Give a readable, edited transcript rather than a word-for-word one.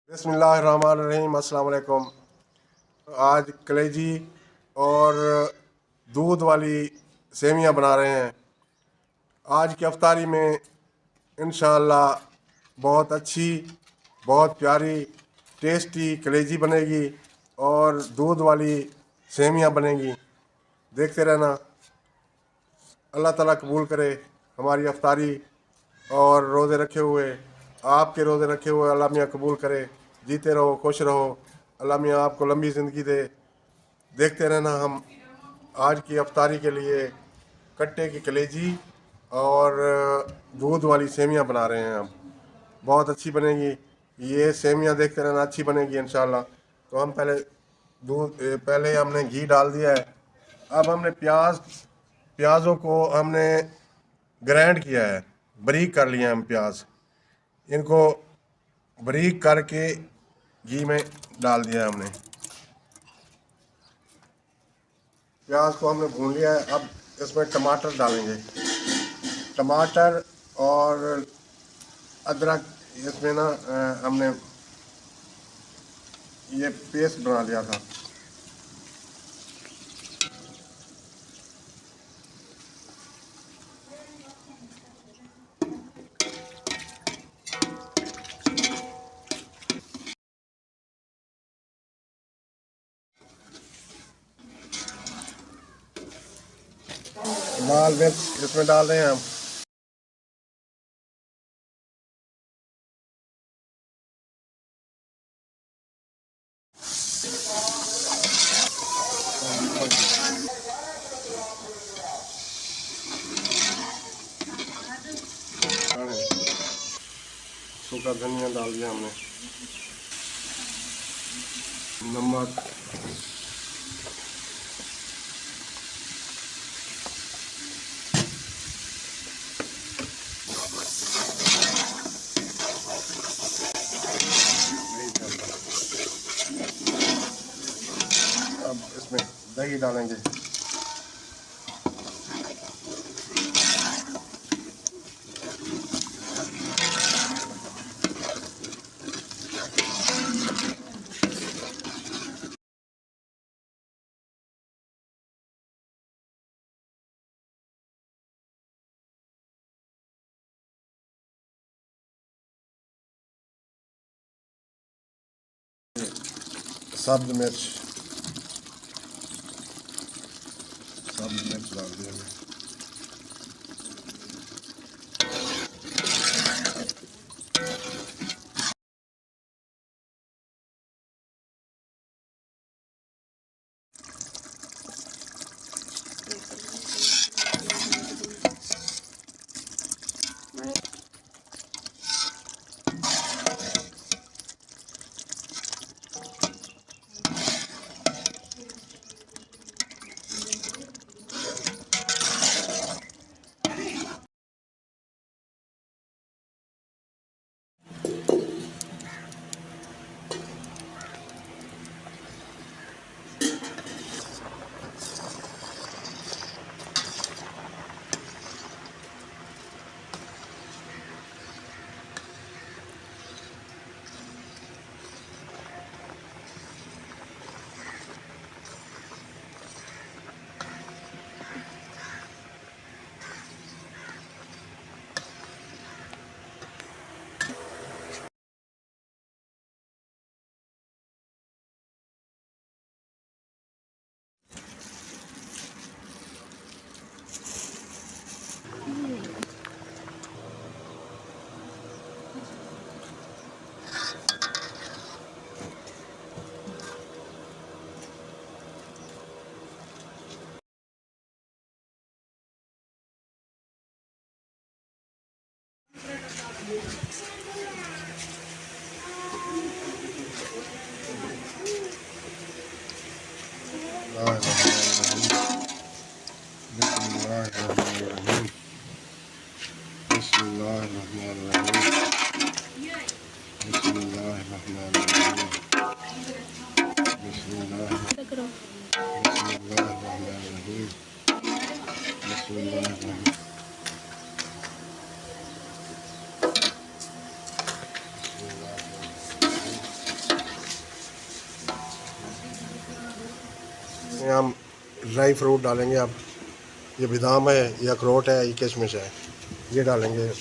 बिस्मिल्लाहिर्रहमानिर्रहीम। अस्सलाम वालेकुम। आज कलेजी और दूध वाली सेवियां बना रहे हैं। आज की अफ्तारी में इंशाअल्लाह बहुत अच्छी, बहुत प्यारी, टेस्टी कलेजी बनेगी और दूध वाली सेवियां बनेगी। देखते रहना। अल्लाह ताला कबूल करे हमारी अफ्तारी और रोज़े रखे हुए, आपके रोज़े रखे हुए अल्लाह मियाँ कबूल करे। जीते रहो, खुश रहो, अल्लाह मियाँ आपको लंबी ज़िंदगी दे। देखते रहना। हम आज की अफ्तारी के लिए कट्टे की कलेजी और दूध वाली सेवियां बना रहे हैं। हम बहुत अच्छी बनेगी ये सेवियां। देखते रहना, अच्छी बनेगी इंशाल्लाह। तो हम पहले हमने घी डाल दिया है। अब हमने प्याज़ों को हमने ग्राइंड किया है, बारीक कर लिया हम प्याज। इनको बारीक करके घी में डाल दिया है हमने। प्याज को हमने भून लिया है। अब इसमें टमाटर डालेंगे। टमाटर और अदरक इसमें ना हमने ये पेस्ट बना लिया था। लाल मिर्च इसमें डाल रहे हैं हम। सूखा धनिया डाल दिया हमने। नमक, अब इसमें दही डालेंगे। सब्ज मिर्च डाल दिया हमने। यहाँ हम ड्राई फ्रूट डालेंगे। अब ये बादाम है, ये अखरोट है, ये किशमिश है, ये डालेंगे।